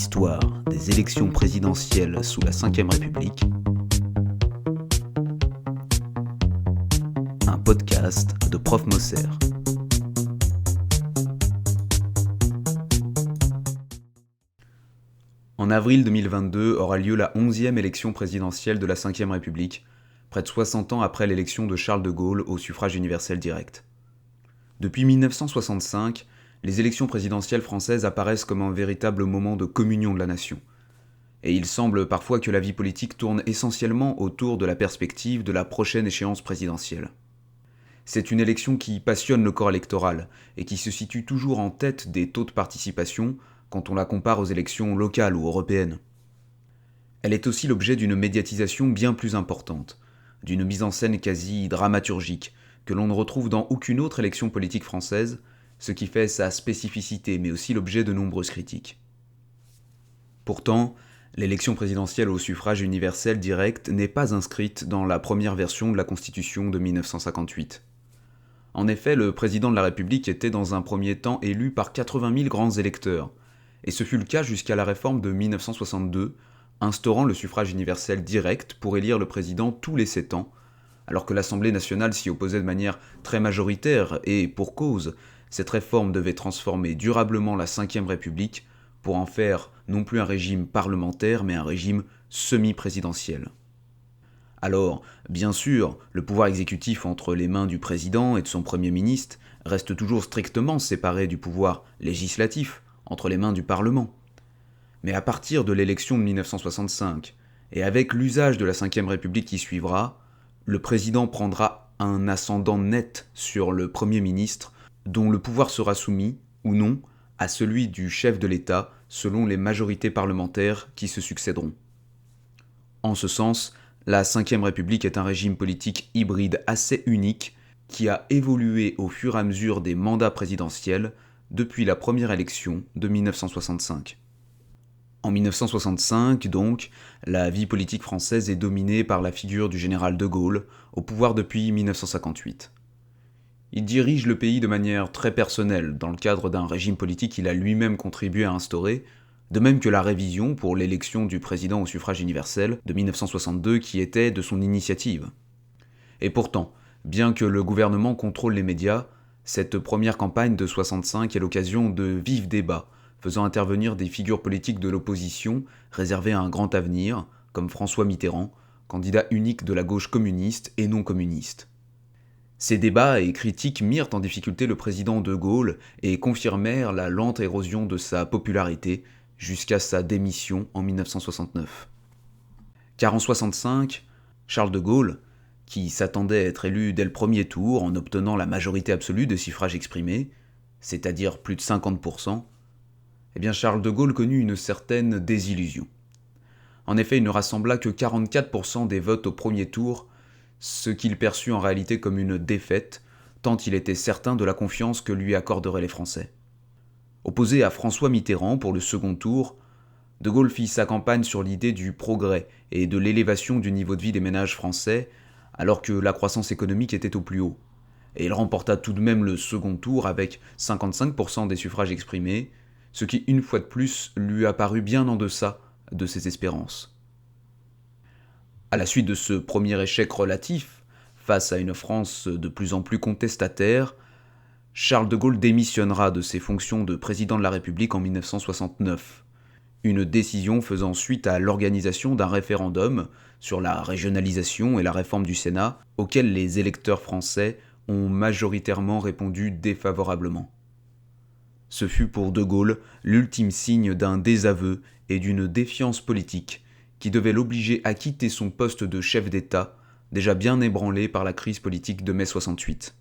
L'histoire des élections présidentielles sous la Ve République. Un podcast de Prof Mosser. En avril 2022 aura lieu la 11e élection présidentielle de la Ve République, près de 60 ans après l'élection de Charles de Gaulle au suffrage universel direct. Depuis 1965, les élections présidentielles françaises apparaissent comme un véritable moment de communion de la nation. Et il semble parfois que la vie politique tourne essentiellement autour de la perspective de la prochaine échéance présidentielle. C'est une élection qui passionne le corps électoral et qui se situe toujours en tête des taux de participation quand on la compare aux élections locales ou européennes. Elle est aussi l'objet d'une médiatisation bien plus importante, d'une mise en scène quasi dramaturgique, que l'on ne retrouve dans aucune autre élection politique française, ce qui fait sa spécificité, mais aussi l'objet de nombreuses critiques. Pourtant, l'élection présidentielle au suffrage universel direct n'est pas inscrite dans la première version de la Constitution de 1958. En effet, le président de la République était dans un premier temps élu par 80 000 grands électeurs, et ce fut le cas jusqu'à la réforme de 1962, instaurant le suffrage universel direct pour élire le président tous les 7 ans, alors que l'Assemblée nationale s'y opposait de manière très majoritaire, et pour cause, cette réforme devait transformer durablement la Ve République pour en faire non plus un régime parlementaire, mais un régime semi-présidentiel. Alors, bien sûr, le pouvoir exécutif entre les mains du président et de son Premier ministre reste toujours strictement séparé du pouvoir législatif, entre les mains du Parlement. Mais à partir de l'élection de 1965, et avec l'usage de la Ve République qui suivra, le président prendra un ascendant net sur le Premier ministre, dont le pouvoir sera soumis, ou non, à celui du chef de l'État, selon les majorités parlementaires qui se succéderont. En ce sens, la Ve République est un régime politique hybride assez unique qui a évolué au fur et à mesure des mandats présidentiels depuis la première élection de 1965. En 1965, donc, la vie politique française est dominée par la figure du général de Gaulle, au pouvoir depuis 1958. Il dirige le pays de manière très personnelle, dans le cadre d'un régime politique qu'il a lui-même contribué à instaurer, de même que la révision pour l'élection du président au suffrage universel de 1962 qui était de son initiative. Et pourtant, bien que le gouvernement contrôle les médias, cette première campagne de 65 est l'occasion de vifs débats, faisant intervenir des figures politiques de l'opposition réservées à un grand avenir, comme François Mitterrand, candidat unique de la gauche communiste et non communiste. Ces débats et critiques mirent en difficulté le président de Gaulle et confirmèrent la lente érosion de sa popularité jusqu'à sa démission en 1969. Car en 1965, Charles de Gaulle, qui s'attendait à être élu dès le premier tour en obtenant la majorité absolue des suffrages exprimés, c'est-à-dire plus de 50%, Charles de Gaulle connut une certaine désillusion. En effet, il ne rassembla que 44% des votes au premier tour, ce qu'il perçut en réalité comme une défaite, tant il était certain de la confiance que lui accorderaient les Français. Opposé à François Mitterrand pour le second tour, de Gaulle fit sa campagne sur l'idée du progrès et de l'élévation du niveau de vie des ménages français, alors que la croissance économique était au plus haut. Et il remporta tout de même le second tour avec 55% des suffrages exprimés, ce qui, une fois de plus, lui apparut bien en deçà de ses espérances. À la suite de ce premier échec relatif, face à une France de plus en plus contestataire, Charles de Gaulle démissionnera de ses fonctions de président de la République en 1969, une décision faisant suite à l'organisation d'un référendum sur la régionalisation et la réforme du Sénat, auquel les électeurs français ont majoritairement répondu défavorablement. Ce fut pour de Gaulle l'ultime signe d'un désaveu et d'une défiance politique qui devait l'obliger à quitter son poste de chef d'État, déjà bien ébranlé par la crise politique de mai 68.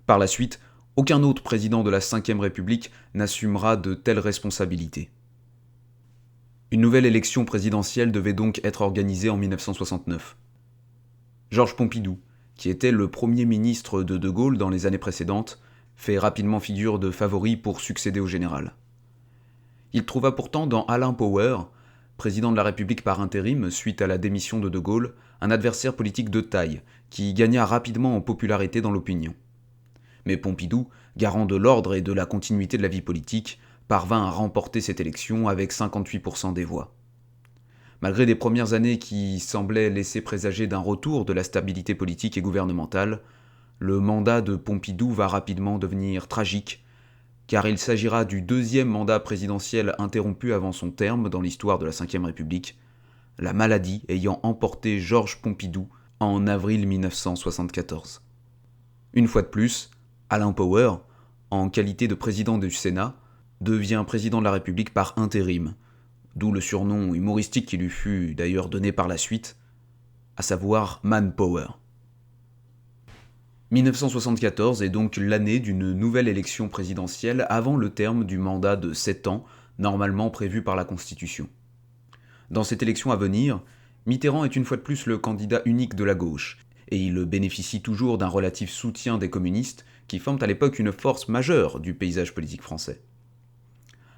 Par la suite, aucun autre président de la Ve République n'assumera de telles responsabilités. Une nouvelle élection présidentielle devait donc être organisée en 1969. Georges Pompidou, qui était le premier ministre de Gaulle dans les années précédentes, fait rapidement figure de favori pour succéder au général. Il trouva pourtant dans Alain Power, président de la République par intérim suite à la démission de Gaulle, un adversaire politique de taille, qui gagna rapidement en popularité dans l'opinion. Mais Pompidou, garant de l'ordre et de la continuité de la vie politique, parvint à remporter cette élection avec 58% des voix. Malgré des premières années qui semblaient laisser présager d'un retour de la stabilité politique et gouvernementale, le mandat de Pompidou va rapidement devenir tragique, car il s'agira du deuxième mandat présidentiel interrompu avant son terme dans l'histoire de la Ve République, la maladie ayant emporté Georges Pompidou en avril 1974. Une fois de plus, Alain Power, en qualité de président du Sénat, devient président de la République par intérim, d'où le surnom humoristique qui lui fut d'ailleurs donné par la suite, à savoir Manpower. 1974 est donc l'année d'une nouvelle élection présidentielle avant le terme du mandat de 7 ans, normalement prévu par la Constitution. Dans cette élection à venir, Mitterrand est une fois de plus le candidat unique de la gauche, et il bénéficie toujours d'un relatif soutien des communistes qui forment à l'époque une force majeure du paysage politique français.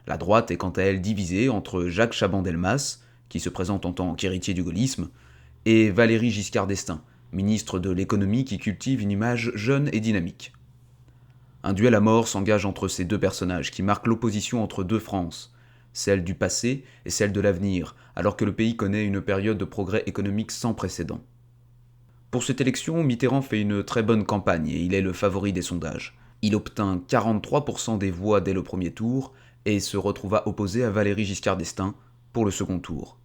La droite est quant à elle divisée entre Jacques Chaban-Delmas, qui se présente en tant qu'héritier du gaullisme, et Valéry Giscard d'Estaing, ministre de l'économie qui cultive une image jeune et dynamique. Un duel à mort s'engage entre ces deux personnages qui marquent l'opposition entre deux Frances, celle du passé et celle de l'avenir, alors que le pays connaît une période de progrès économique sans précédent. Pour cette élection, Mitterrand fait une très bonne campagne et il est le favori des sondages. Il obtint 43% des voix dès le premier tour et se retrouva opposé à Valéry Giscard d'Estaing pour le second tour.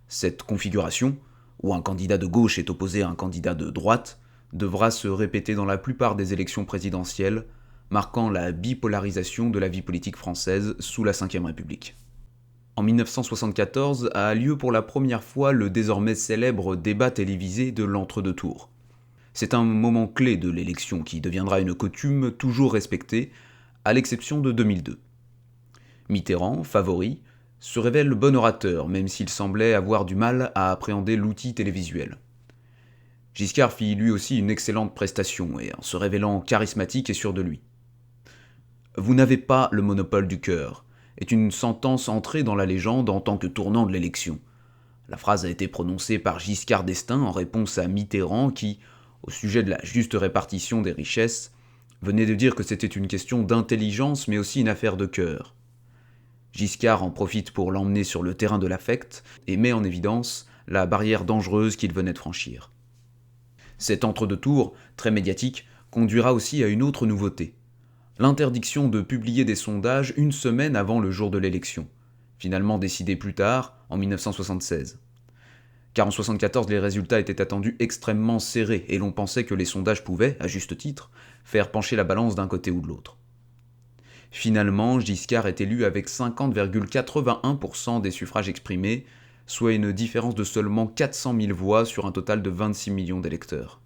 Cette configuration, où un candidat de gauche est opposé à un candidat de droite, devra se répéter dans la plupart des élections présidentielles, marquant la bipolarisation de la vie politique française sous la Ve République. En 1974 a lieu pour la première fois le désormais célèbre débat télévisé de l'entre-deux tours. C'est un moment clé de l'élection qui deviendra une coutume toujours respectée, à l'exception de 2002. Mitterrand, favori, se révèle bon orateur, même s'il semblait avoir du mal à appréhender l'outil télévisuel. Giscard fit lui aussi une excellente prestation, et en se révélant charismatique et sûr de lui. « Vous n'avez pas le monopole du cœur » est une sentence entrée dans la légende en tant que tournant de l'élection. La phrase a été prononcée par Giscard d'Estaing en réponse à Mitterrand qui, au sujet de la juste répartition des richesses, venait de dire que c'était une question d'intelligence mais aussi une affaire de cœur. Giscard en profite pour l'emmener sur le terrain de l'affect et met en évidence la barrière dangereuse qu'il venait de franchir. Cet entre-deux tours, très médiatique, conduira aussi à une autre nouveauté. L'interdiction de publier des sondages une semaine avant le jour de l'élection, finalement décidée plus tard, en 1976. Car en 1974, les résultats étaient attendus extrêmement serrés et l'on pensait que les sondages pouvaient, à juste titre, faire pencher la balance d'un côté ou de l'autre. Finalement, Giscard est élu avec 50,81% des suffrages exprimés, soit une différence de seulement 400 000 voix sur un total de 26 millions d'électeurs.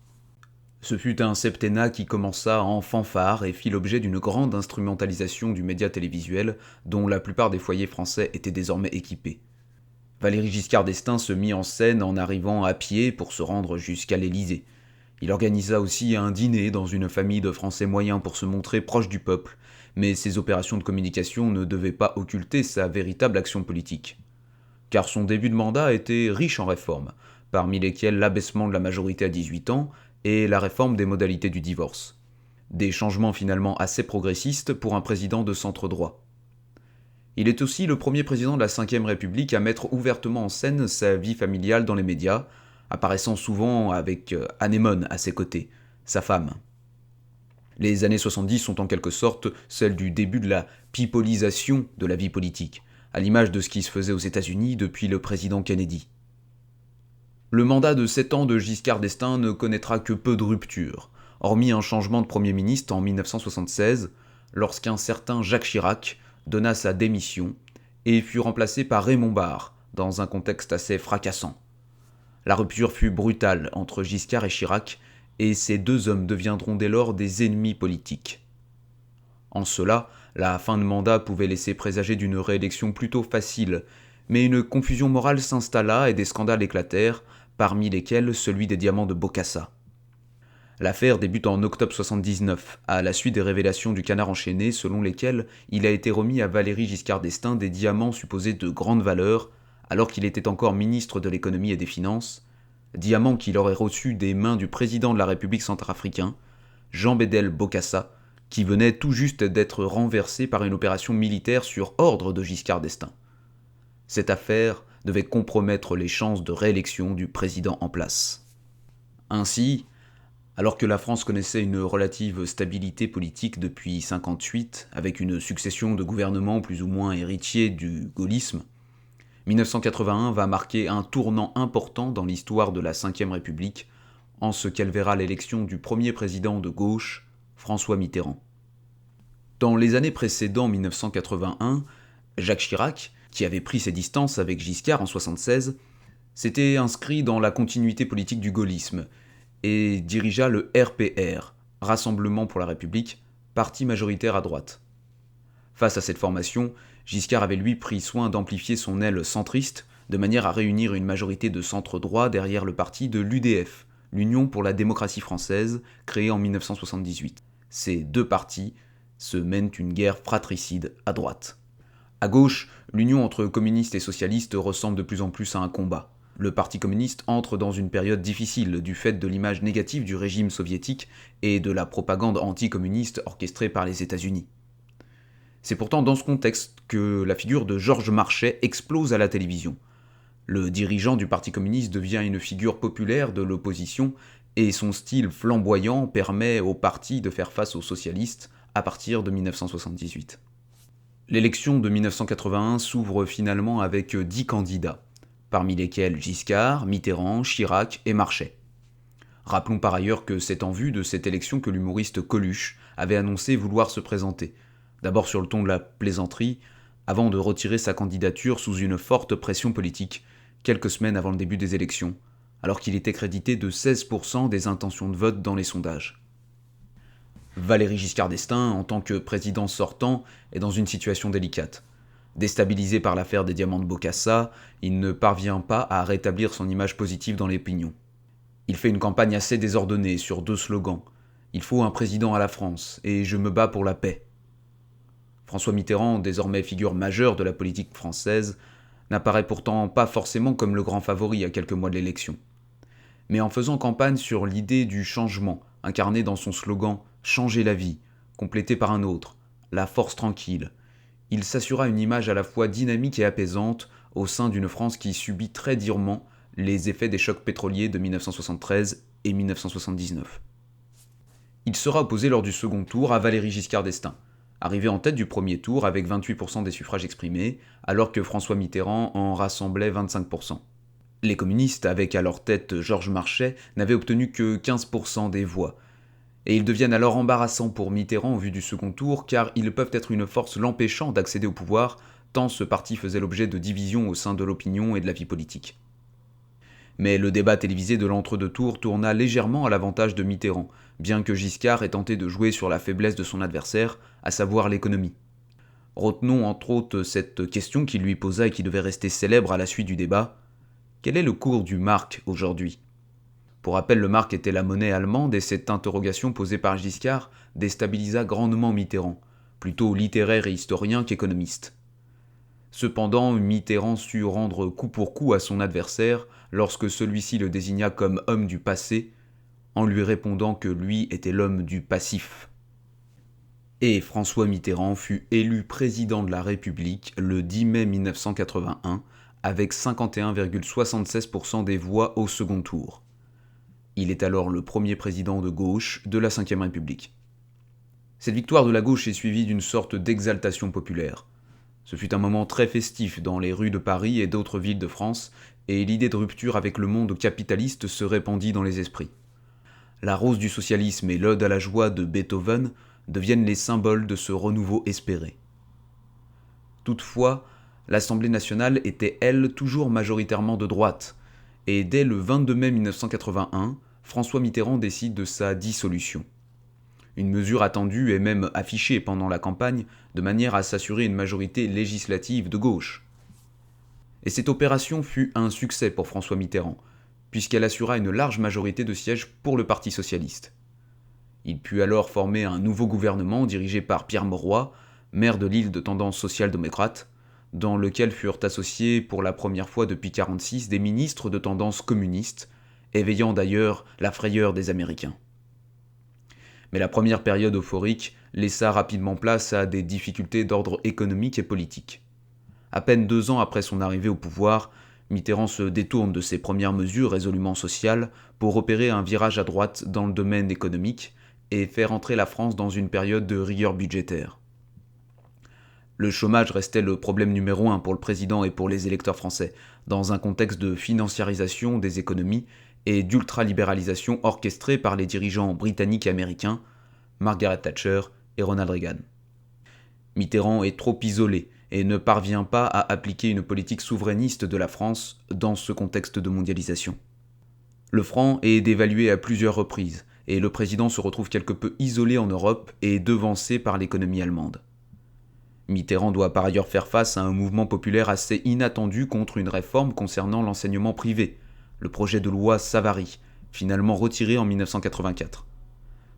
Ce fut un septennat qui commença en fanfare et fit l'objet d'une grande instrumentalisation du média télévisuel dont la plupart des foyers français étaient désormais équipés. Valéry Giscard d'Estaing se mit en scène en arrivant à pied pour se rendre jusqu'à l'Élysée. Il organisa aussi un dîner dans une famille de Français moyens pour se montrer proche du peuple, mais ces opérations de communication ne devaient pas occulter sa véritable action politique. Car son début de mandat était riche en réformes, parmi lesquelles l'abaissement de la majorité à 18 ans et la réforme des modalités du divorce. Des changements finalement assez progressistes pour un président de centre droit. Il est aussi le premier président de la Ve République à mettre ouvertement en scène sa vie familiale dans les médias, apparaissant souvent avec Anémone à ses côtés, sa femme. Les années 70 sont en quelque sorte celles du début de la pipolisation de la vie politique, à l'image de ce qui se faisait aux États-Unis depuis le président Kennedy. Le mandat de 7 ans de Giscard d'Estaing ne connaîtra que peu de ruptures, hormis un changement de Premier ministre en 1976, lorsqu'un certain Jacques Chirac donna sa démission et fut remplacé par Raymond Barre, dans un contexte assez fracassant. La rupture fut brutale entre Giscard et Chirac, et ces deux hommes deviendront dès lors des ennemis politiques. En cela, la fin de mandat pouvait laisser présager d'une réélection plutôt facile, mais une confusion morale s'installa et des scandales éclatèrent, parmi lesquels celui des diamants de Bokassa. L'affaire débute en octobre 1979, à la suite des révélations du Canard enchaîné selon lesquelles il a été remis à Valéry Giscard d'Estaing des diamants supposés de grande valeur, alors qu'il était encore ministre de l'économie et des finances, diamants qu'il aurait reçus des mains du président de la République centrafricain, Jean Bédel Bokassa, qui venait tout juste d'être renversé par une opération militaire sur ordre de Giscard d'Estaing. Cette affaire devait compromettre les chances de réélection du président en place. Ainsi, alors que la France connaissait une relative stabilité politique depuis 1958, avec une succession de gouvernements plus ou moins héritiers du gaullisme, 1981 va marquer un tournant important dans l'histoire de la Ve République, en ce qu'elle verra l'élection du premier président de gauche, François Mitterrand. Dans les années précédant 1981, Jacques Chirac, qui avait pris ses distances avec Giscard en 1976, s'était inscrit dans la continuité politique du gaullisme et dirigea le RPR, Rassemblement pour la République, parti majoritaire à droite. Face à cette formation, Giscard avait lui pris soin d'amplifier son aile centriste de manière à réunir une majorité de centre-droit derrière le parti de l'UDF, l'Union pour la démocratie française, créée en 1978. Ces deux partis se mènent une guerre fratricide à droite. À gauche, l'union entre communistes et socialistes ressemble de plus en plus à un combat. Le Parti communiste entre dans une période difficile du fait de l'image négative du régime soviétique et de la propagande anticommuniste orchestrée par les États-Unis. C'est pourtant dans ce contexte que la figure de Georges Marchais explose à la télévision. Le dirigeant du Parti communiste devient une figure populaire de l'opposition et son style flamboyant permet au parti de faire face aux socialistes à partir de 1978. L'élection de 1981 s'ouvre finalement avec 10 candidats, parmi lesquels Giscard, Mitterrand, Chirac et Marchais. Rappelons par ailleurs que c'est en vue de cette élection que l'humoriste Coluche avait annoncé vouloir se présenter, d'abord sur le ton de la plaisanterie, avant de retirer sa candidature sous une forte pression politique, quelques semaines avant le début des élections, alors qu'il était crédité de 16% des intentions de vote dans les sondages. Valéry Giscard d'Estaing, en tant que président sortant, est dans une situation délicate. Déstabilisé par l'affaire des diamants de Bokassa, il ne parvient pas à rétablir son image positive dans l'opinion. Il fait une campagne assez désordonnée sur 2 slogans. « Il faut un président à la France » et « Je me bats pour la paix ». François Mitterrand, désormais figure majeure de la politique française, n'apparaît pourtant pas forcément comme le grand favori à quelques mois de l'élection. Mais en faisant campagne sur l'idée du changement, incarnée dans son slogan « Changer la vie », complété par un autre « La force tranquille », il s'assura une image à la fois dynamique et apaisante au sein d'une France qui subit très durement les effets des chocs pétroliers de 1973 et 1979. Il sera opposé lors du second tour à Valéry Giscard d'Estaing, arrivé en tête du premier tour avec 28% des suffrages exprimés, alors que François Mitterrand en rassemblait 25%. Les communistes, avec à leur tête Georges Marchais, n'avaient obtenu que 15% des voix, et ils deviennent alors embarrassants pour Mitterrand au vu du second tour, car ils peuvent être une force l'empêchant d'accéder au pouvoir, tant ce parti faisait l'objet de divisions au sein de l'opinion et de la vie politique. Mais le débat télévisé de l'entre-deux tours tourna légèrement à l'avantage de Mitterrand, bien que Giscard ait tenté de jouer sur la faiblesse de son adversaire, à savoir l'économie. Retenons entre autres cette question qu'il lui posa et qui devait rester célèbre à la suite du débat. Quel est le cours du mark aujourd'hui ? Pour rappel, le mark était la monnaie allemande et cette interrogation posée par Giscard déstabilisa grandement Mitterrand, plutôt littéraire et historien qu'économiste. Cependant, Mitterrand sut rendre coup pour coup à son adversaire lorsque celui-ci le désigna comme homme du passé, en lui répondant que lui était l'homme du passif. Et François Mitterrand fut élu président de la République le 10 mai 1981 avec 51,76% des voix au second tour. Il est alors le premier président de gauche de la Ve République. Cette victoire de la gauche est suivie d'une sorte d'exaltation populaire. Ce fut un moment très festif dans les rues de Paris et d'autres villes de France, et l'idée de rupture avec le monde capitaliste se répandit dans les esprits. La rose du socialisme et l'ode à la joie de Beethoven deviennent les symboles de ce renouveau espéré. Toutefois, l'Assemblée nationale était, elle, toujours majoritairement de droite, et dès le 22 mai 1981, François Mitterrand décide de sa dissolution. Une mesure attendue et même affichée pendant la campagne, de manière à s'assurer une majorité législative de gauche. Et cette opération fut un succès pour François Mitterrand, puisqu'elle assura une large majorité de sièges pour le Parti socialiste. Il put alors former un nouveau gouvernement dirigé par Pierre Mauroy, maire de Lille de tendance social-démocrate, dans lequel furent associés pour la première fois depuis 1946 des ministres de tendance communiste, éveillant d'ailleurs la frayeur des Américains. Mais la première période euphorique laissa rapidement place à des difficultés d'ordre économique et politique. À peine 2 ans après son arrivée au pouvoir, Mitterrand se détourne de ses premières mesures résolument sociales pour opérer un virage à droite dans le domaine économique et faire entrer la France dans une période de rigueur budgétaire. Le chômage restait le problème numéro 1 pour le président et pour les électeurs français, dans un contexte de financiarisation des économies et d'ultralibéralisation orchestrée par les dirigeants britanniques et américains, Margaret Thatcher et Ronald Reagan. Mitterrand est trop isolé et ne parvient pas à appliquer une politique souverainiste de la France dans ce contexte de mondialisation. Le franc est dévalué à plusieurs reprises, et le président se retrouve quelque peu isolé en Europe et devancé par l'économie allemande. Mitterrand doit par ailleurs faire face à un mouvement populaire assez inattendu contre une réforme concernant l'enseignement privé, le projet de loi Savary, finalement retiré en 1984.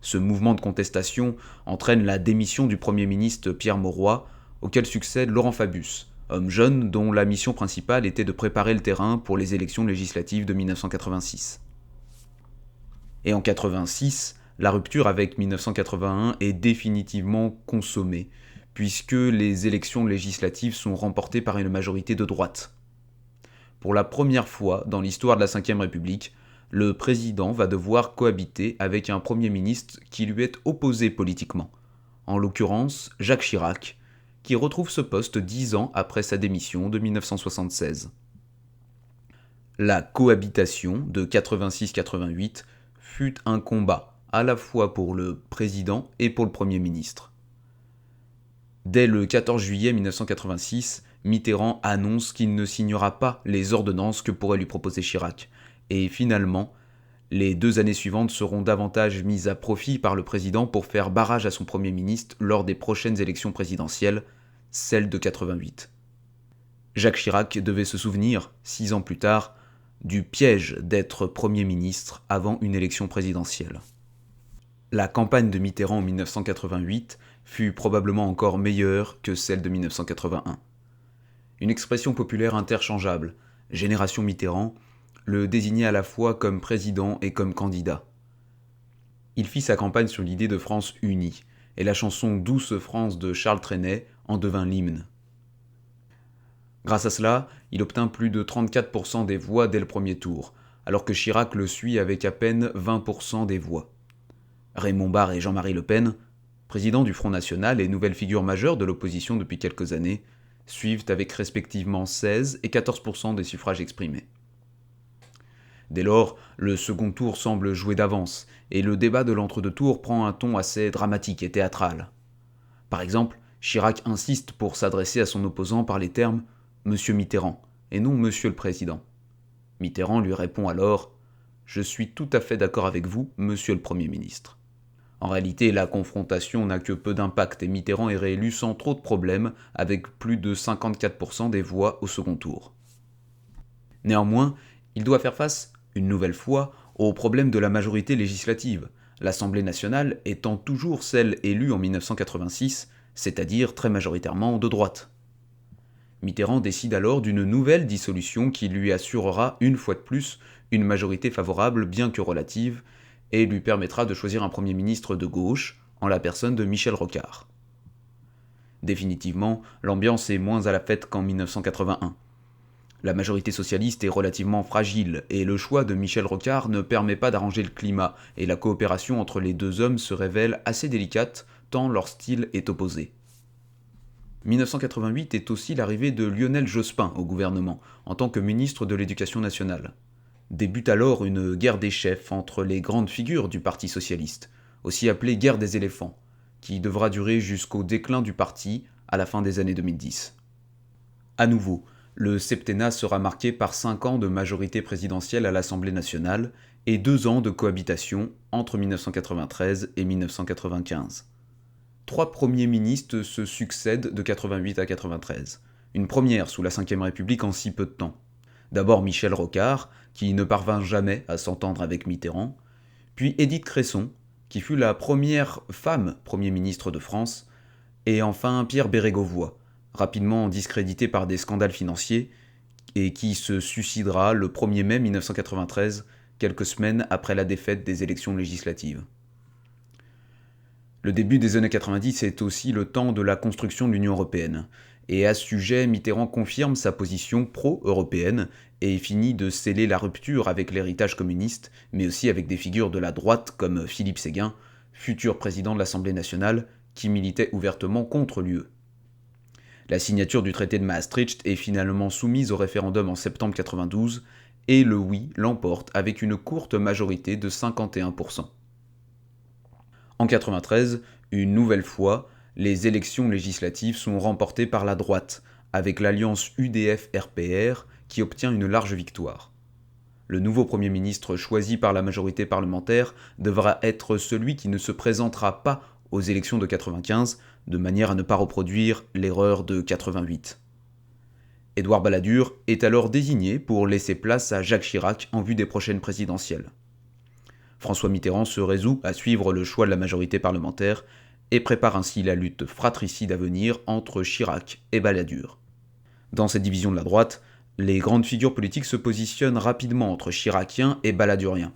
Ce mouvement de contestation entraîne la démission du Premier ministre Pierre Mauroy, auquel succède Laurent Fabius, homme jeune dont la mission principale était de préparer le terrain pour les élections législatives de 1986. Et en 1986, la rupture avec 1981 est définitivement consommée, puisque les élections législatives sont remportées par une majorité de droite. Pour la première fois dans l'histoire de la Ve République, le président va devoir cohabiter avec un Premier ministre qui lui est opposé politiquement, en l'occurrence Jacques Chirac, qui retrouve ce poste 10 ans après sa démission de 1976. La cohabitation de 86-88 fut un combat, à la fois pour le président et pour le Premier ministre. Dès le 14 juillet 1986, Mitterrand annonce qu'il ne signera pas les ordonnances que pourrait lui proposer Chirac, et finalement, les 2 années suivantes seront davantage mises à profit par le président pour faire barrage à son Premier ministre lors des prochaines élections présidentielles, celles de 88. Jacques Chirac devait se souvenir, 6 ans plus tard, du piège d'être Premier ministre avant une élection présidentielle. La campagne de Mitterrand en 1988 fut probablement encore meilleure que celle de 1981. Une expression populaire interchangeable, Génération Mitterrand, le désignait à la fois comme président et comme candidat. Il fit sa campagne sur l'idée de France unie, et la chanson Douce France de Charles Trenet en devint l'hymne. Grâce à cela, il obtint plus de 34% des voix dès le premier tour, alors que Chirac le suit avec à peine 20% des voix. Raymond Barre et Jean-Marie Le Pen, présidents du Front National et nouvelles figures majeures de l'opposition depuis quelques années, suivent avec respectivement 16 et 14% des suffrages exprimés. Dès lors, le second tour semble joué d'avance, et le débat de l'entre-deux tours prend un ton assez dramatique et théâtral. Par exemple, Chirac insiste pour s'adresser à son opposant par les termes « Monsieur Mitterrand » et non « Monsieur le Président ». Mitterrand lui répond alors « Je suis tout à fait d'accord avec vous, Monsieur le Premier ministre ». En réalité, la confrontation n'a que peu d'impact et Mitterrand est réélu sans trop de problèmes, avec plus de 54% des voix au second tour. Néanmoins, il doit faire face, une nouvelle fois, au problème de la majorité législative, l'Assemblée nationale étant toujours celle élue en 1986, c'est-à-dire très majoritairement de droite. Mitterrand décide alors d'une nouvelle dissolution qui lui assurera une fois de plus une majorité favorable bien que relative, et lui permettra de choisir un Premier ministre de gauche, en la personne de Michel Rocard. Définitivement, l'ambiance est moins à la fête qu'en 1981. La majorité socialiste est relativement fragile, et le choix de Michel Rocard ne permet pas d'arranger le climat, et la coopération entre les deux hommes se révèle assez délicate, tant leur style est opposé. 1988 est aussi l'arrivée de Lionel Jospin au gouvernement, en tant que ministre de l'Éducation nationale. Débute alors une guerre des chefs entre les grandes figures du Parti socialiste, aussi appelée guerre des éléphants, qui devra durer jusqu'au déclin du parti à la fin des années 2010. À nouveau, le septennat sera marqué par 5 ans de majorité présidentielle à l'Assemblée nationale et 2 ans de cohabitation entre 1993 et 1995. 3 premiers ministres se succèdent de 88 à 93, une première sous la Ve République en si peu de temps. D'abord Michel Rocard, qui ne parvint jamais à s'entendre avec Mitterrand, puis Édith Cresson, qui fut la première femme Premier ministre de France, et enfin Pierre Bérégovoy, rapidement discrédité par des scandales financiers, et qui se suicidera le 1er mai 1993, quelques semaines après la défaite des élections législatives. Le début des années 90 est aussi le temps de la construction de l'Union européenne. Et à ce sujet, Mitterrand confirme sa position pro-européenne et finit de sceller la rupture avec l'héritage communiste, mais aussi avec des figures de la droite comme Philippe Séguin, futur président de l'Assemblée nationale, qui militait ouvertement contre l'UE. La signature du traité de Maastricht est finalement soumise au référendum en septembre 92 et le oui l'emporte avec une courte majorité de 51%. En 93, une nouvelle fois, les élections législatives sont remportées par la droite, avec l'alliance UDF-RPR qui obtient une large victoire. Le nouveau Premier ministre choisi par la majorité parlementaire devra être celui qui ne se présentera pas aux élections de 95, de manière à ne pas reproduire l'erreur de 88. Édouard Balladur est alors désigné pour laisser place à Jacques Chirac en vue des prochaines présidentielles. François Mitterrand se résout à suivre le choix de la majorité parlementaire et prépare ainsi la lutte fratricide à venir entre Chirac et Balladur. Dans cette division de la droite, les grandes figures politiques se positionnent rapidement entre chiraciens et balladuriens,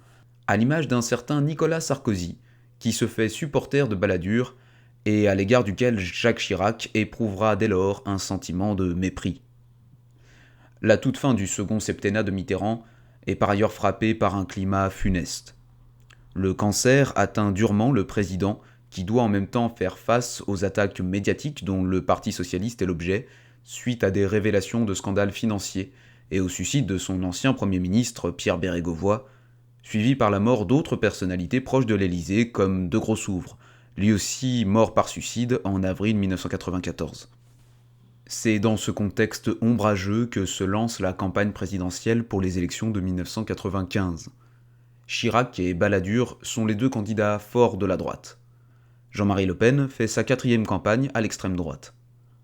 à l'image d'un certain Nicolas Sarkozy, qui se fait supporter de Balladur et à l'égard duquel Jacques Chirac éprouvera dès lors un sentiment de mépris. La toute fin du second septennat de Mitterrand est par ailleurs frappée par un climat funeste. Le cancer atteint durement le président qui doit en même temps faire face aux attaques médiatiques dont le Parti socialiste est l'objet, suite à des révélations de scandales financiers et au suicide de son ancien Premier ministre Pierre Bérégovoy, suivi par la mort d'autres personnalités proches de l'Élysée comme De Grossouvre, lui aussi mort par suicide en avril 1994. C'est dans ce contexte ombrageux que se lance la campagne présidentielle pour les élections de 1995. Chirac et Balladur sont les deux candidats forts de la droite. Jean-Marie Le Pen fait sa 4e campagne à l'extrême droite.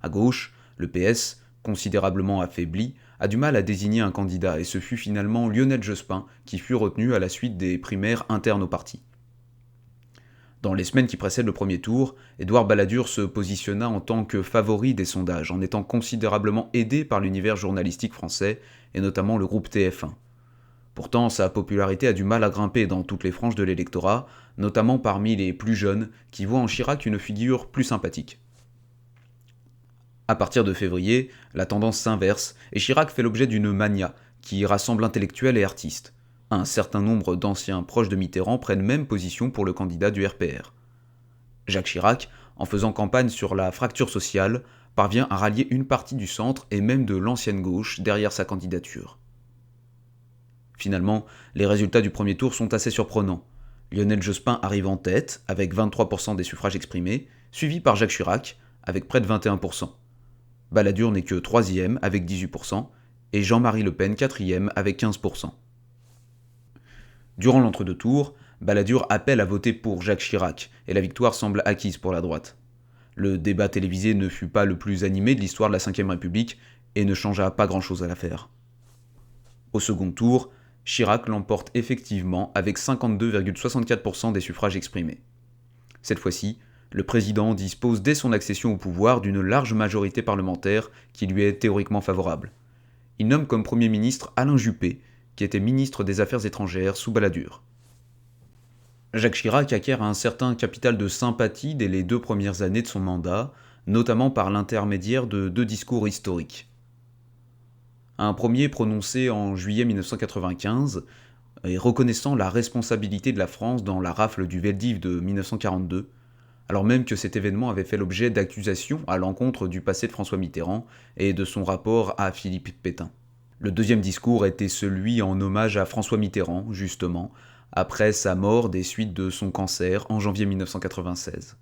À gauche, le PS, considérablement affaibli, a du mal à désigner un candidat et ce fut finalement Lionel Jospin qui fut retenu à la suite des primaires internes au parti. Dans les semaines qui précèdent le premier tour, Édouard Balladur se positionna en tant que favori des sondages, en étant considérablement aidé par l'univers journalistique français, et notamment le groupe TF1. Pourtant, sa popularité a du mal à grimper dans toutes les franges de l'électorat, notamment parmi les plus jeunes, qui voient en Chirac une figure plus sympathique. À partir de février, la tendance s'inverse, et Chirac fait l'objet d'une mania, qui rassemble intellectuels et artistes. Un certain nombre d'anciens proches de Mitterrand prennent même position pour le candidat du RPR. Jacques Chirac, en faisant campagne sur la fracture sociale, parvient à rallier une partie du centre et même de l'ancienne gauche derrière sa candidature. Finalement, les résultats du premier tour sont assez surprenants. Lionel Jospin arrive en tête, avec 23% des suffrages exprimés, suivi par Jacques Chirac, avec près de 21%. Balladur n'est que 3e, avec 18%, et Jean-Marie Le Pen 4e, avec 15%. Durant l'entre-deux tours, Balladur appelle à voter pour Jacques Chirac, et la victoire semble acquise pour la droite. Le débat télévisé ne fut pas le plus animé de l'histoire de la Ve République, et ne changea pas grand-chose à l'affaire. Au second tour, Chirac l'emporte effectivement avec 52,64% des suffrages exprimés. Cette fois-ci, le président dispose dès son accession au pouvoir d'une large majorité parlementaire qui lui est théoriquement favorable. Il nomme comme Premier ministre Alain Juppé, qui était ministre des Affaires étrangères sous Balladur. Jacques Chirac acquiert un certain capital de sympathie dès les 2 premières années de son mandat, notamment par l'intermédiaire de 2 discours historiques. Un premier prononcé en juillet 1995, et reconnaissant la responsabilité de la France dans la rafle du Veldiv de 1942, alors même que cet événement avait fait l'objet d'accusations à l'encontre du passé de François Mitterrand et de son rapport à Philippe Pétain. Le deuxième discours était celui en hommage à François Mitterrand, justement, après sa mort des suites de son cancer en janvier 1996.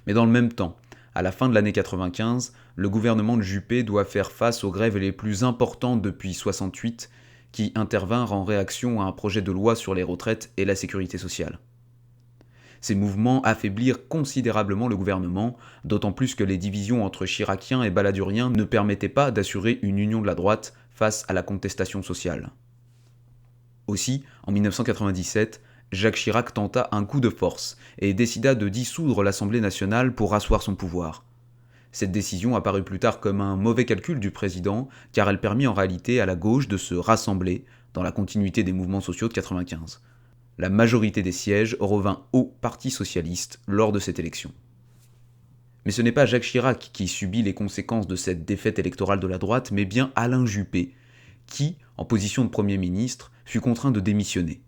Mais dans le même temps, à la fin de l'année 95, le gouvernement de Juppé doit faire face aux grèves les plus importantes depuis 1968 qui intervinrent en réaction à un projet de loi sur les retraites et la sécurité sociale. Ces mouvements affaiblirent considérablement le gouvernement, d'autant plus que les divisions entre chiraciens et balladuriens ne permettaient pas d'assurer une union de la droite face à la contestation sociale. Aussi, en 1997, Jacques Chirac tenta un coup de force et décida de dissoudre l'Assemblée nationale pour asseoir son pouvoir. Cette décision apparut plus tard comme un mauvais calcul du président, car elle permit en réalité à la gauche de se rassembler dans la continuité des mouvements sociaux de 1995. La majorité des sièges revint au Parti socialiste lors de cette élection. Mais ce n'est pas Jacques Chirac qui subit les conséquences de cette défaite électorale de la droite, mais bien Alain Juppé, qui, en position de Premier ministre, fut contraint de démissionner.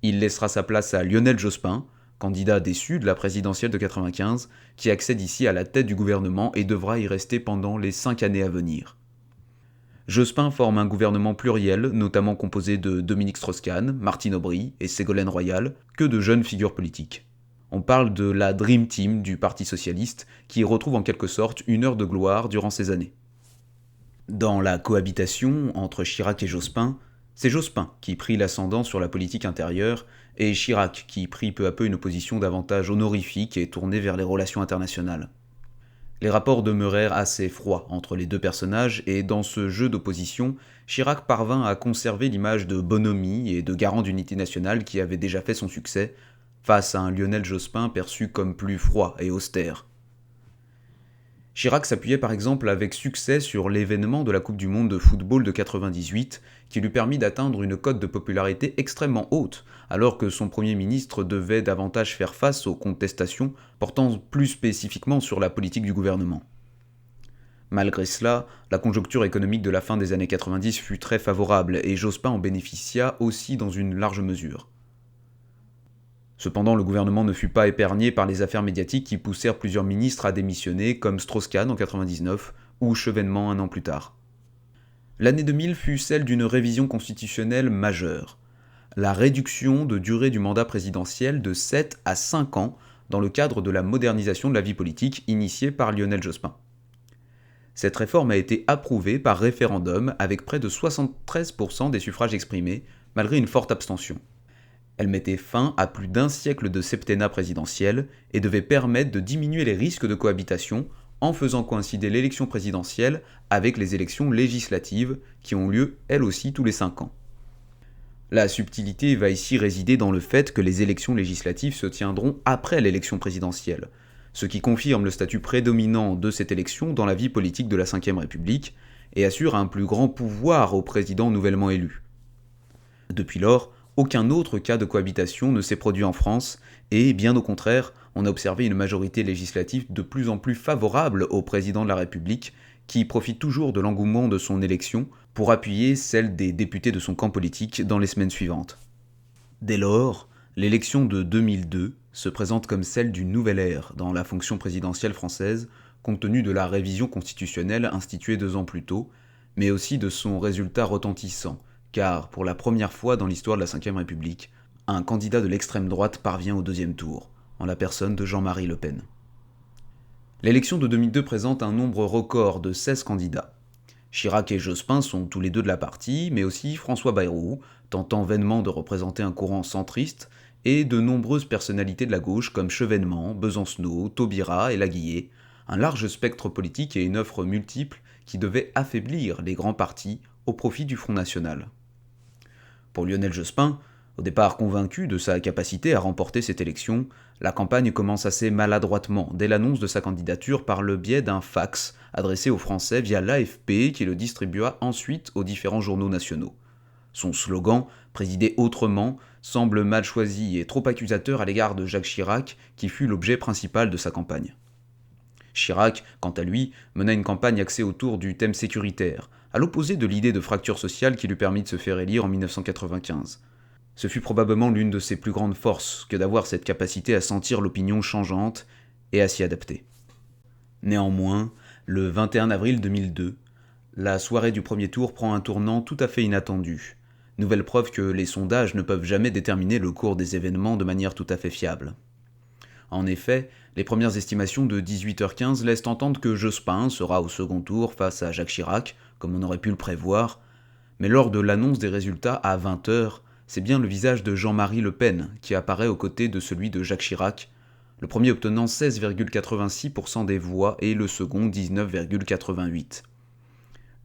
Il laissera sa place à Lionel Jospin, candidat déçu de la présidentielle de 1995, qui accède ici à la tête du gouvernement et devra y rester pendant les 5 années à venir. Jospin forme un gouvernement pluriel, notamment composé de Dominique Strauss-Kahn, Martine Aubry et Ségolène Royal, que de jeunes figures politiques. On parle de la Dream Team du Parti socialiste, qui retrouve en quelque sorte une heure de gloire durant ces années. Dans la cohabitation entre Chirac et Jospin, c'est Jospin qui prit l'ascendant sur la politique intérieure, et Chirac qui prit peu à peu une position davantage honorifique et tournée vers les relations internationales. Les rapports demeurèrent assez froids entre les deux personnages, et dans ce jeu d'opposition, Chirac parvint à conserver l'image de bonhomie et de garant d'unité nationale qui avait déjà fait son succès, face à un Lionel Jospin perçu comme plus froid et austère. Chirac s'appuyait par exemple avec succès sur l'événement de la Coupe du Monde de football de 1998, qui lui permit d'atteindre une cote de popularité extrêmement haute, alors que son Premier ministre devait davantage faire face aux contestations portant plus spécifiquement sur la politique du gouvernement. Malgré cela, la conjoncture économique de la fin des années 90 fut très favorable et Jospin en bénéficia aussi dans une large mesure. Cependant, le gouvernement ne fut pas épargné par les affaires médiatiques qui poussèrent plusieurs ministres à démissionner, comme Strauss-Kahn en 1999 ou Chevènement un an plus tard. L'année 2000 fut celle d'une révision constitutionnelle majeure. La réduction de durée du mandat présidentiel de 7 à 5 ans dans le cadre de la modernisation de la vie politique initiée par Lionel Jospin. Cette réforme a été approuvée par référendum avec près de 73% des suffrages exprimés, malgré une forte abstention. Elle mettait fin à plus d'un siècle de septennat présidentiel et devait permettre de diminuer les risques de cohabitation en faisant coïncider l'élection présidentielle avec les élections législatives qui ont lieu elles aussi tous les 5 ans. La subtilité va ici résider dans le fait que les élections législatives se tiendront après l'élection présidentielle, ce qui confirme le statut prédominant de cette élection dans la vie politique de la Ve République et assure un plus grand pouvoir au président nouvellement élu. Depuis lors, aucun autre cas de cohabitation ne s'est produit en France et, bien au contraire, on a observé une majorité législative de plus en plus favorable au président de la République qui profite toujours de l'engouement de son élection pour appuyer celle des députés de son camp politique dans les semaines suivantes. Dès lors, l'élection de 2002 se présente comme celle d'une nouvelle ère dans la fonction présidentielle française compte tenu de la révision constitutionnelle instituée 2 ans plus tôt, mais aussi de son résultat retentissant, car, pour la première fois dans l'histoire de la Ve République, un candidat de l'extrême droite parvient au 2e tour, en la personne de Jean-Marie Le Pen. L'élection de 2002 présente un nombre record de 16 candidats. Chirac et Jospin sont tous les deux de la partie, mais aussi François Bayrou, tentant vainement de représenter un courant centriste, et de nombreuses personnalités de la gauche comme Chevènement, Besancenot, Taubira et Laguillet, un large spectre politique et une offre multiple qui devait affaiblir les grands partis au profit du Front National. Pour Lionel Jospin, au départ convaincu de sa capacité à remporter cette élection, la campagne commence assez maladroitement dès l'annonce de sa candidature par le biais d'un fax adressé aux Français via l'AFP qui le distribua ensuite aux différents journaux nationaux. Son slogan, présider autrement, semble mal choisi et trop accusateur à l'égard de Jacques Chirac qui fut l'objet principal de sa campagne. Chirac, quant à lui, mena une campagne axée autour du thème sécuritaire, à l'opposé de l'idée de fracture sociale qui lui permit de se faire élire en 1995. Ce fut probablement l'une de ses plus grandes forces que d'avoir cette capacité à sentir l'opinion changeante et à s'y adapter. Néanmoins, le 21 avril 2002, la soirée du premier tour prend un tournant tout à fait inattendu. Nouvelle preuve que les sondages ne peuvent jamais déterminer le cours des événements de manière tout à fait fiable. En effet, les premières estimations de 18h15 laissent entendre que Jospin sera au second tour face à Jacques Chirac, comme on aurait pu le prévoir, mais lors de l'annonce des résultats à 20h, c'est bien le visage de Jean-Marie Le Pen qui apparaît aux côtés de celui de Jacques Chirac, le premier obtenant 16,86% des voix et le second 19,88%.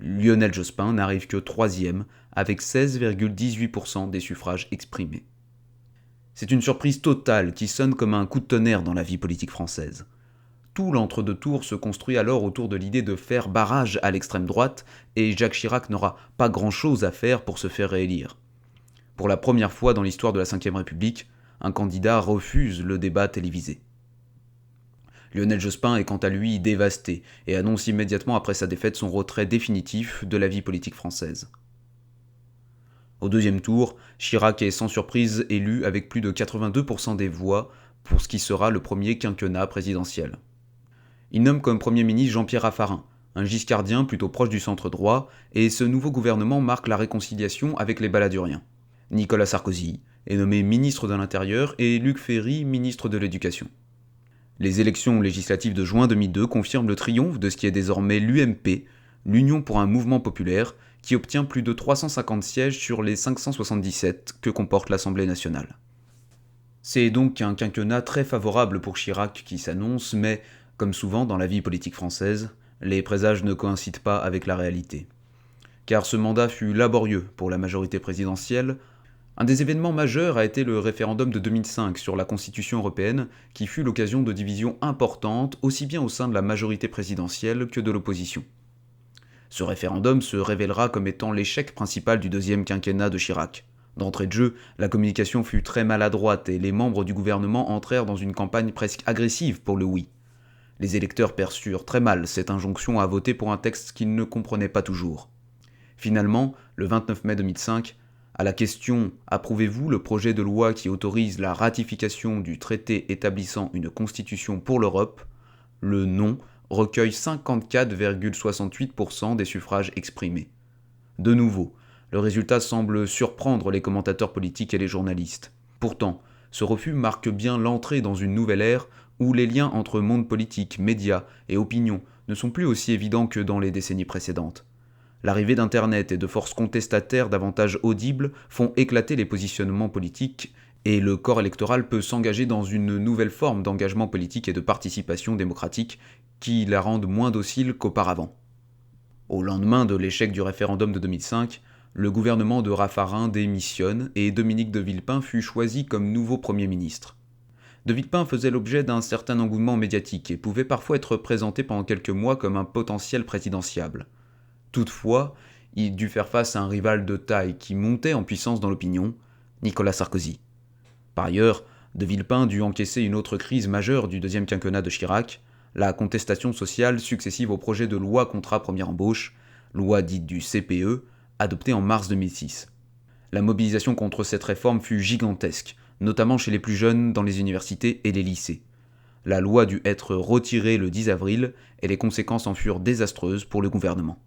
Lionel Jospin n'arrive que 3e avec 16,18% des suffrages exprimés. C'est une surprise totale qui sonne comme un coup de tonnerre dans la vie politique française. Tout l'entre-deux tours se construit alors autour de l'idée de faire barrage à l'extrême droite et Jacques Chirac n'aura pas grand-chose à faire pour se faire réélire. Pour la première fois dans l'histoire de la Ve République, un candidat refuse le débat télévisé. Lionel Jospin est quant à lui dévasté et annonce immédiatement après sa défaite son retrait définitif de la vie politique française. Au deuxième tour, Chirac est sans surprise élu avec plus de 82% des voix pour ce qui sera le premier quinquennat présidentiel. Il nomme comme Premier ministre Jean-Pierre Raffarin, un giscardien plutôt proche du centre droit, et ce nouveau gouvernement marque la réconciliation avec les baladuriens. Nicolas Sarkozy est nommé ministre de l'Intérieur et Luc Ferry ministre de l'Éducation. Les élections législatives de juin 2002 confirment le triomphe de ce qui est désormais l'UMP, l'Union pour un mouvement populaire, qui obtient plus de 350 sièges sur les 577 que comporte l'Assemblée nationale. C'est donc un quinquennat très favorable pour Chirac qui s'annonce, mais, comme souvent dans la vie politique française, les présages ne coïncident pas avec la réalité. Car ce mandat fut laborieux pour la majorité présidentielle. Un des événements majeurs a été le référendum de 2005 sur la Constitution européenne, qui fut l'occasion de divisions importantes, aussi bien au sein de la majorité présidentielle que de l'opposition. Ce référendum se révélera comme étant l'échec principal du deuxième quinquennat de Chirac. D'entrée de jeu, la communication fut très maladroite et les membres du gouvernement entrèrent dans une campagne presque agressive pour le oui. Les électeurs perçurent très mal cette injonction à voter pour un texte qu'ils ne comprenaient pas toujours. Finalement, le 29 mai 2005, à la question « Approuvez-vous le projet de loi qui autorise la ratification du traité établissant une constitution pour l'Europe ?» le « non » recueille 54,68% des suffrages exprimés. De nouveau, le résultat semble surprendre les commentateurs politiques et les journalistes. Pourtant, ce refus marque bien l'entrée dans une nouvelle ère où les liens entre monde politique, médias et opinion ne sont plus aussi évidents que dans les décennies précédentes. L'arrivée d'Internet et de forces contestataires davantage audibles font éclater les positionnements politiques et le corps électoral peut s'engager dans une nouvelle forme d'engagement politique et de participation démocratique qui la rendent moins docile qu'auparavant. Au lendemain de l'échec du référendum de 2005, le gouvernement de Raffarin démissionne et Dominique de Villepin fut choisi comme nouveau Premier ministre. De Villepin faisait l'objet d'un certain engouement médiatique et pouvait parfois être présenté pendant quelques mois comme un potentiel présidentiable. Toutefois, il dut faire face à un rival de taille qui montait en puissance dans l'opinion, Nicolas Sarkozy. Par ailleurs, de Villepin dut encaisser une autre crise majeure du deuxième quinquennat de Chirac, la contestation sociale successive au projet de loi contrat première embauche, loi dite du CPE, adoptée en mars 2006. La mobilisation contre cette réforme fut gigantesque, notamment chez les plus jeunes dans les universités et les lycées. La loi dut être retirée le 10 avril et les conséquences en furent désastreuses pour le gouvernement.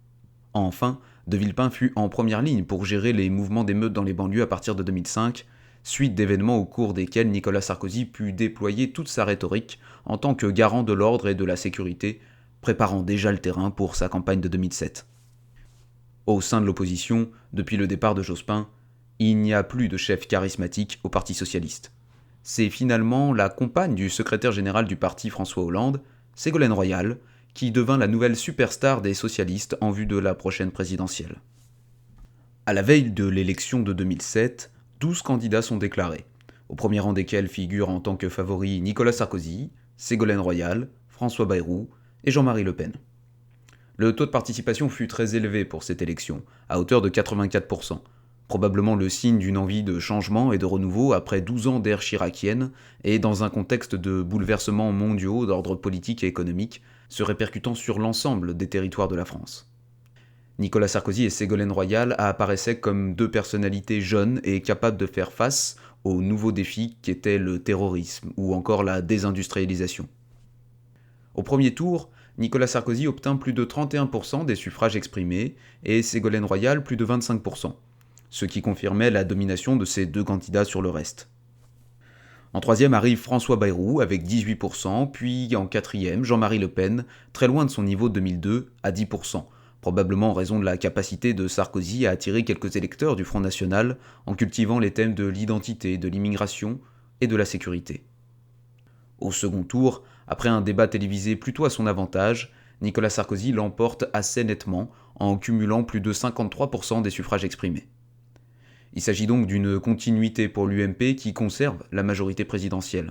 Enfin, de Villepin fut en première ligne pour gérer les mouvements d'émeutes dans les banlieues à partir de 2005, suite d'événements au cours desquels Nicolas Sarkozy put déployer toute sa rhétorique en tant que garant de l'ordre et de la sécurité, préparant déjà le terrain pour sa campagne de 2007. Au sein de l'opposition, depuis le départ de Jospin, il n'y a plus de chef charismatique au Parti socialiste. C'est finalement la compagne du secrétaire général du parti François Hollande, Ségolène Royal, qui devint la nouvelle superstar des socialistes en vue de la prochaine présidentielle. À la veille de l'élection de 2007, 12 candidats sont déclarés, au premier rang desquels figurent en tant que favoris Nicolas Sarkozy, Ségolène Royal, François Bayrou et Jean-Marie Le Pen. Le taux de participation fut très élevé pour cette élection, à hauteur de 84%, probablement le signe d'une envie de changement et de renouveau après 12 ans d'ère chiracienne et dans un contexte de bouleversements mondiaux d'ordre politique et économique se répercutant sur l'ensemble des territoires de la France. Nicolas Sarkozy et Ségolène Royal apparaissaient comme deux personnalités jeunes et capables de faire face aux nouveaux défis qu'étaient le terrorisme ou encore la désindustrialisation. Au premier tour, Nicolas Sarkozy obtint plus de 31% des suffrages exprimés et Ségolène Royal plus de 25%, ce qui confirmait la domination de ces deux candidats sur le reste. En troisième arrive François Bayrou avec 18%, puis en quatrième Jean-Marie Le Pen, très loin de son niveau de 2002 à 10%, probablement en raison de la capacité de Sarkozy à attirer quelques électeurs du Front National en cultivant les thèmes de l'identité, de l'immigration et de la sécurité. Au second tour, après un débat télévisé plutôt à son avantage, Nicolas Sarkozy l'emporte assez nettement en cumulant plus de 53% des suffrages exprimés. Il s'agit donc d'une continuité pour l'UMP qui conserve la majorité présidentielle.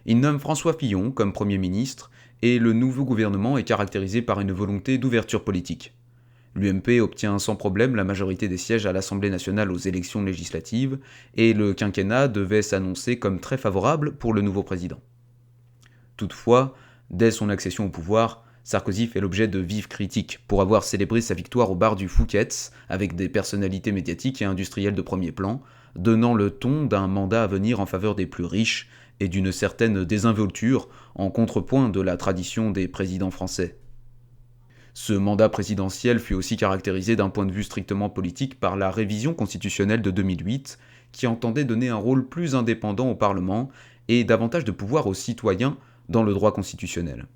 Il nomme François Fillon comme Premier ministre et le nouveau gouvernement est caractérisé par une volonté d'ouverture politique. L'UMP obtient sans problème la majorité des sièges à l'Assemblée nationale aux élections législatives, et le quinquennat devait s'annoncer comme très favorable pour le nouveau président. Toutefois, dès son accession au pouvoir, Sarkozy fait l'objet de vives critiques pour avoir célébré sa victoire au bar du Fouquet's avec des personnalités médiatiques et industrielles de premier plan, donnant le ton d'un mandat à venir en faveur des plus riches et d'une certaine désinvolture en contrepoint de la tradition des présidents français. Ce mandat présidentiel fut aussi caractérisé d'un point de vue strictement politique par la révision constitutionnelle de 2008, qui entendait donner un rôle plus indépendant au Parlement et davantage de pouvoir aux citoyens dans le droit constitutionnel.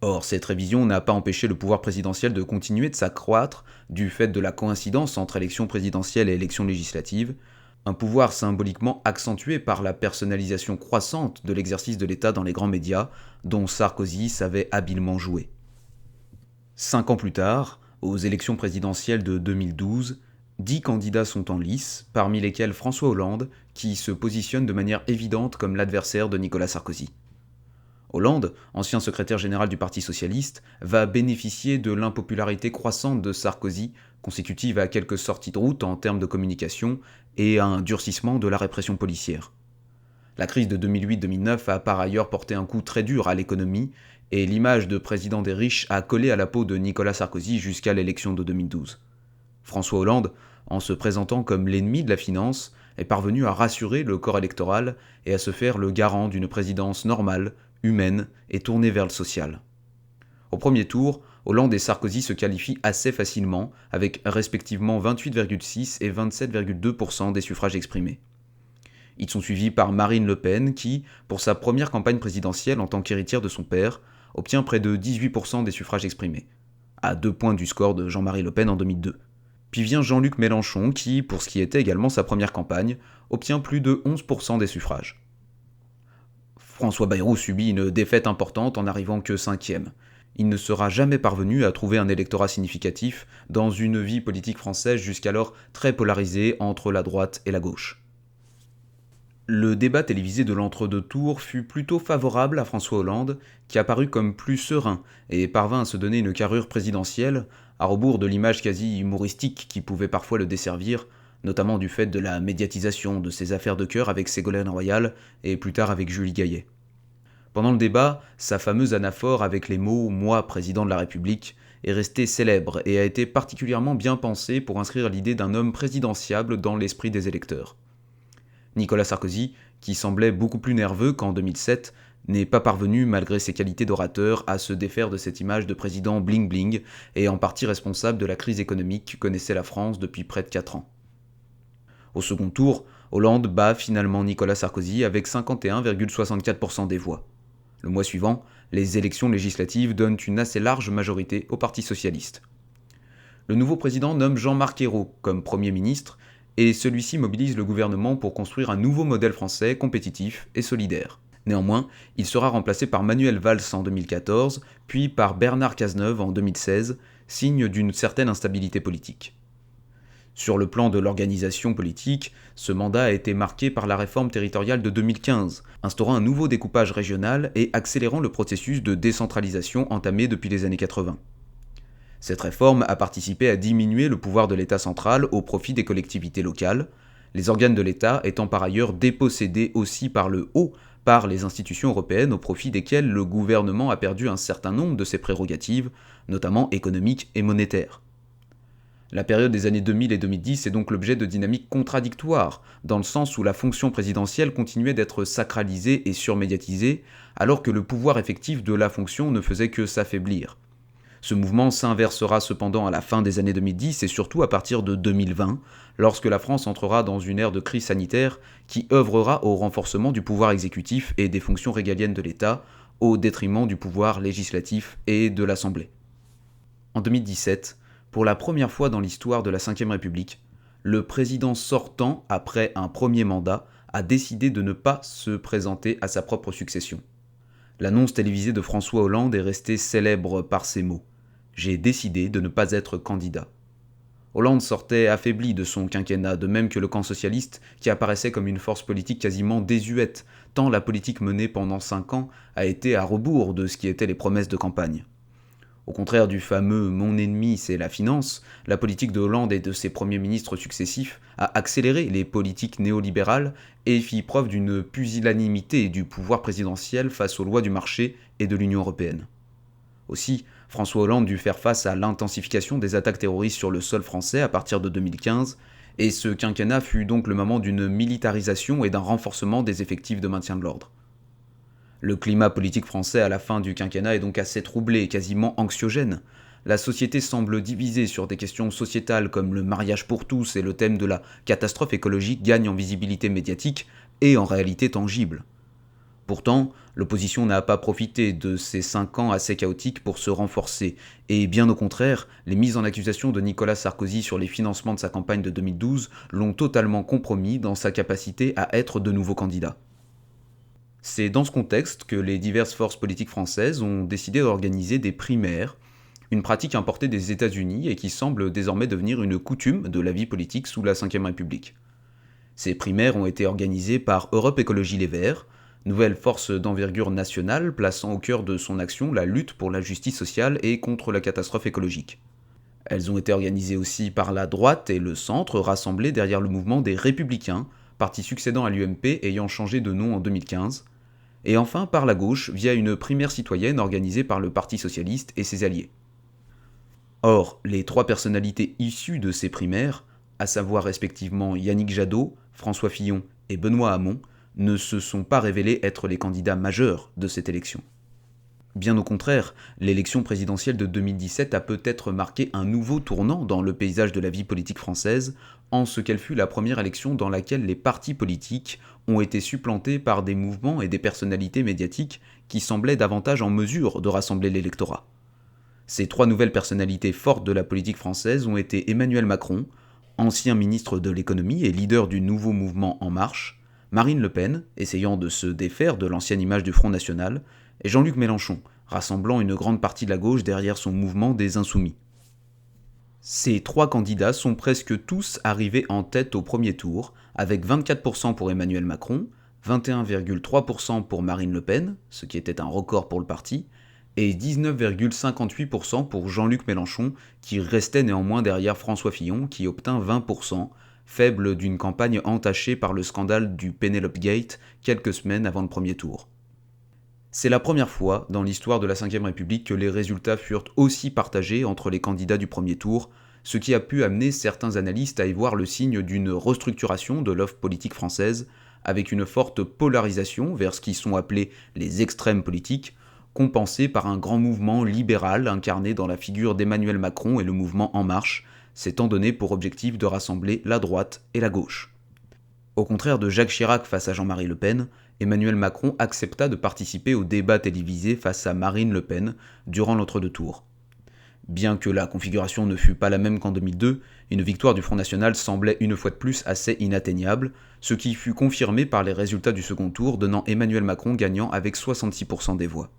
Or, cette révision n'a pas empêché le pouvoir présidentiel de continuer de s'accroître du fait de la coïncidence entre élections présidentielles et élections législatives, un pouvoir symboliquement accentué par la personnalisation croissante de l'exercice de l'État dans les grands médias, dont Sarkozy savait habilement jouer. 5 ans plus tard, aux élections présidentielles de 2012, 10 candidats sont en lice, parmi lesquels François Hollande, qui se positionne de manière évidente comme l'adversaire de Nicolas Sarkozy. Hollande, ancien secrétaire général du Parti socialiste, va bénéficier de l'impopularité croissante de Sarkozy, consécutive à quelques sorties de route en termes de communication et à un durcissement de la répression policière. La crise de 2008-2009 a par ailleurs porté un coup très dur à l'économie, et l'image de président des riches a collé à la peau de Nicolas Sarkozy jusqu'à l'élection de 2012. François Hollande, en se présentant comme l'ennemi de la finance, est parvenu à rassurer le corps électoral et à se faire le garant d'une présidence normale, humaine et tournée vers le social. Au premier tour, Hollande et Sarkozy se qualifient assez facilement, avec respectivement 28,6 et 27,2% des suffrages exprimés. Ils sont suivis par Marine Le Pen qui, pour sa première campagne présidentielle en tant qu'héritière de son père, obtient près de 18% des suffrages exprimés, à 2 points du score de Jean-Marie Le Pen en 2002. Puis vient Jean-Luc Mélenchon qui, pour ce qui était également sa première campagne, obtient plus de 11% des suffrages. François Bayrou subit une défaite importante en n'arrivant que 5e. Il ne sera jamais parvenu à trouver un électorat significatif dans une vie politique française jusqu'alors très polarisée entre la droite et la gauche. Le débat télévisé de l'entre-deux tours fut plutôt favorable à François Hollande, qui apparut comme plus serein et parvint à se donner une carrure présidentielle, à rebours de l'image quasi humoristique qui pouvait parfois le desservir, notamment du fait de la médiatisation de ses affaires de cœur avec Ségolène Royal et plus tard avec Julie Gaillet. Pendant le débat, sa fameuse anaphore avec les mots « Moi, président de la République » est restée célèbre et a été particulièrement bien pensée pour inscrire l'idée d'un homme présidentiable dans l'esprit des électeurs. Nicolas Sarkozy, qui semblait beaucoup plus nerveux qu'en 2007, n'est pas parvenu, malgré ses qualités d'orateur, à se défaire de cette image de président bling-bling et en partie responsable de la crise économique que connaissait la France depuis près de 4 ans. Au second tour, Hollande bat finalement Nicolas Sarkozy avec 51,64% des voix. Le mois suivant, les élections législatives donnent une assez large majorité au Parti socialiste. Le nouveau président nomme Jean-Marc Ayrault comme Premier ministre, et celui-ci mobilise le gouvernement pour construire un nouveau modèle français compétitif et solidaire. Néanmoins, il sera remplacé par Manuel Valls en 2014, puis par Bernard Cazeneuve en 2016, signe d'une certaine instabilité politique. Sur le plan de l'organisation politique, ce mandat a été marqué par la réforme territoriale de 2015, instaurant un nouveau découpage régional et accélérant le processus de décentralisation entamé depuis les années 80. Cette réforme a participé à diminuer le pouvoir de l'État central au profit des collectivités locales, les organes de l'État étant par ailleurs dépossédés aussi par le haut par les institutions européennes au profit desquelles le gouvernement a perdu un certain nombre de ses prérogatives, notamment économiques et monétaires. La période des années 2000 et 2010 est donc l'objet de dynamiques contradictoires, dans le sens où la fonction présidentielle continuait d'être sacralisée et surmédiatisée, alors que le pouvoir effectif de la fonction ne faisait que s'affaiblir. Ce mouvement s'inversera cependant à la fin des années 2010 et surtout à partir de 2020, lorsque la France entrera dans une ère de crise sanitaire qui œuvrera au renforcement du pouvoir exécutif et des fonctions régaliennes de l'État, au détriment du pouvoir législatif et de l'Assemblée. En 2017, pour la première fois dans l'histoire de la Ve République, le président sortant, après un premier mandat, a décidé de ne pas se présenter à sa propre succession. L'annonce télévisée de François Hollande est restée célèbre par ces mots. « J'ai décidé de ne pas être candidat ». Hollande sortait affaibli de son quinquennat, de même que le camp socialiste, qui apparaissait comme une force politique quasiment désuète, tant la politique menée pendant 5 ans a été à rebours de ce qui étaient les promesses de campagne. Au contraire du fameux « mon ennemi, c'est la finance », la politique de Hollande et de ses premiers ministres successifs a accéléré les politiques néolibérales et fit preuve d'une pusillanimité du pouvoir présidentiel face aux lois du marché et de l'Union européenne. Aussi, François Hollande dut faire face à l'intensification des attaques terroristes sur le sol français à partir de 2015, et ce quinquennat fut donc le moment d'une militarisation et d'un renforcement des effectifs de maintien de l'ordre. Le climat politique français à la fin du quinquennat est donc assez troublé et quasiment anxiogène. La société semble divisée sur des questions sociétales comme le mariage pour tous et le thème de la catastrophe écologique gagne en visibilité médiatique et en réalité tangible. Pourtant, l'opposition n'a pas profité de ces 5 ans assez chaotiques pour se renforcer, et bien au contraire, les mises en accusation de Nicolas Sarkozy sur les financements de sa campagne de 2012 l'ont totalement compromis dans sa capacité à être de nouveau candidat. C'est dans ce contexte que les diverses forces politiques françaises ont décidé d'organiser des primaires, une pratique importée des États-Unis et qui semble désormais devenir une coutume de la vie politique sous la Ve République. Ces primaires ont été organisées par Europe Écologie Les Verts, nouvelle force d'envergure nationale plaçant au cœur de son action la lutte pour la justice sociale et contre la catastrophe écologique. Elles ont été organisées aussi par la droite et le centre, rassemblés derrière le mouvement des Républicains, parti succédant à l'UMP ayant changé de nom en 2015, et enfin par la gauche via une primaire citoyenne organisée par le Parti socialiste et ses alliés. Or, les 3 personnalités issues de ces primaires, à savoir respectivement Yannick Jadot, François Fillon et Benoît Hamon, ne se sont pas révélés être les candidats majeurs de cette élection. Bien au contraire, l'élection présidentielle de 2017 a peut-être marqué un nouveau tournant dans le paysage de la vie politique française, en ce qu'elle fut la première élection dans laquelle les partis politiques ont été supplantés par des mouvements et des personnalités médiatiques qui semblaient davantage en mesure de rassembler l'électorat. Ces 3 nouvelles personnalités fortes de la politique française ont été Emmanuel Macron, ancien ministre de l'économie et leader du nouveau mouvement En Marche, Marine Le Pen, essayant de se défaire de l'ancienne image du Front National, et Jean-Luc Mélenchon, rassemblant une grande partie de la gauche derrière son mouvement des Insoumis. Ces 3 candidats sont presque tous arrivés en tête au premier tour, avec 24% pour Emmanuel Macron, 21,3% pour Marine Le Pen, ce qui était un record pour le parti, et 19,58% pour Jean-Luc Mélenchon, qui restait néanmoins derrière François Fillon, qui obtint 20%, faible d'une campagne entachée par le scandale du Penelope Gate quelques semaines avant le premier tour. C'est la première fois dans l'histoire de la Ve République que les résultats furent aussi partagés entre les candidats du premier tour, ce qui a pu amener certains analystes à y voir le signe d'une restructuration de l'offre politique française, avec une forte polarisation vers ce qui sont appelés les extrêmes politiques, compensée par un grand mouvement libéral incarné dans la figure d'Emmanuel Macron et le mouvement En Marche, s'étant donné pour objectif de rassembler la droite et la gauche. Au contraire de Jacques Chirac face à Jean-Marie Le Pen, Emmanuel Macron accepta de participer au débat télévisé face à Marine Le Pen durant l'entre-deux tours. Bien que la configuration ne fût pas la même qu'en 2002, une victoire du Front National semblait une fois de plus assez inatteignable, ce qui fut confirmé par les résultats du second tour donnant Emmanuel Macron gagnant avec 66% des voix.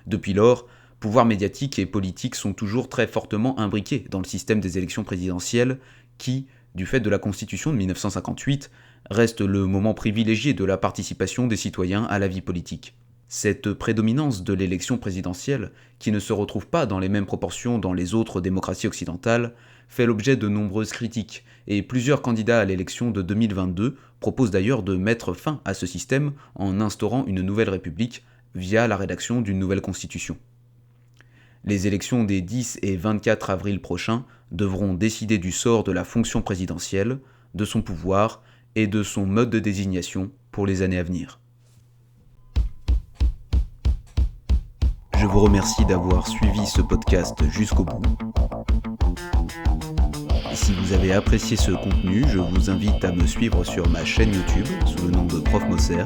Depuis lors, pouvoirs médiatiques et politiques sont toujours très fortement imbriqués dans le système des élections présidentielles qui, du fait de la Constitution de 1958, reste le moment privilégié de la participation des citoyens à la vie politique. Cette prédominance de l'élection présidentielle, qui ne se retrouve pas dans les mêmes proportions dans les autres démocraties occidentales, fait l'objet de nombreuses critiques, et plusieurs candidats à l'élection de 2022 proposent d'ailleurs de mettre fin à ce système en instaurant une nouvelle république via la rédaction d'une nouvelle constitution. Les élections des 10 et 24 avril prochains devront décider du sort de la fonction présidentielle, de son pouvoir et de son mode de désignation pour les années à venir. Je vous remercie d'avoir suivi ce podcast jusqu'au bout. Si vous avez apprécié ce contenu, je vous invite à me suivre sur ma chaîne YouTube sous le nom de Prof Moser,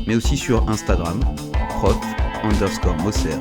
mais aussi sur Instagram, prof_Moser.